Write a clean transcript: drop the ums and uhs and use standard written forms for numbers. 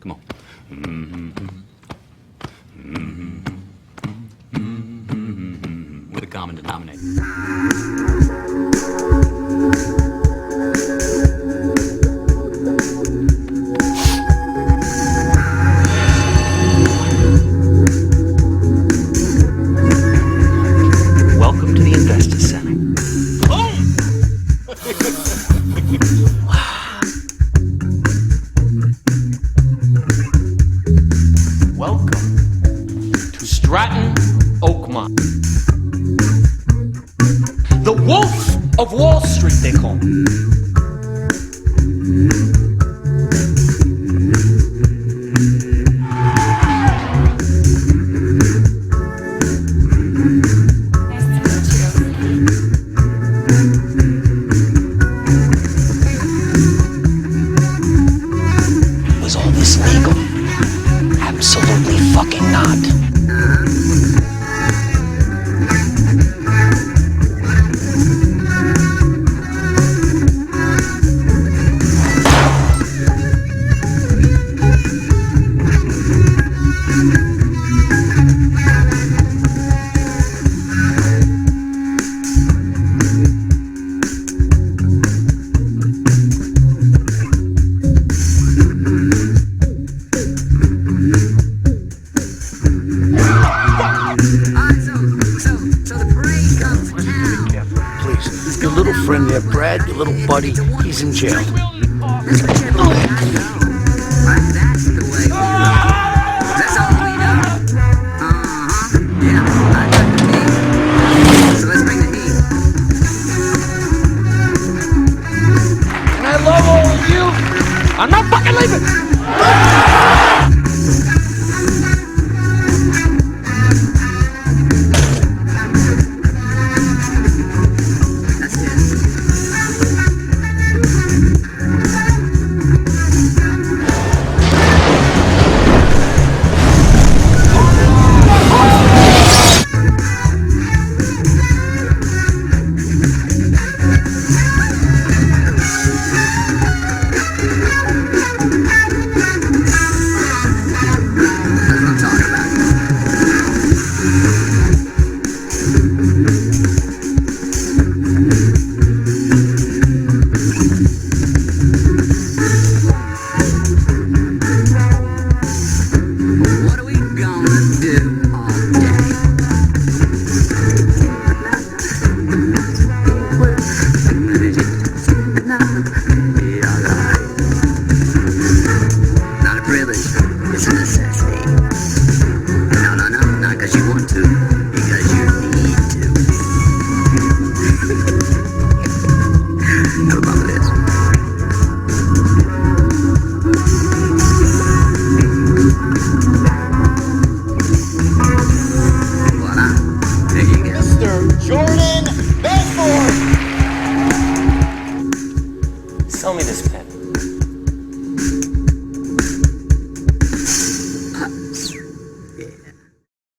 Come on. With a common denominator. Welcome to the Investor Center. Welcome to Stratton Oakmont. The Wolf of Wall Street, they call him. Was all this legal? Absolutely fucking not. Please, your little friend there, Brad, your little buddy, he's in jail. That's the way. That's all we know. Yeah, I got the heat. So let's bring the heat. And I love all of you. I'm not fucking leaving. That's it. That's what I'm talking about. What are we gonna do all day? Not a privilege, it's a necessity. No, not because you want to, because you need to. Have a bump of this. Voila. There you go. Mr. Jordan Bedford. Sell me this pen.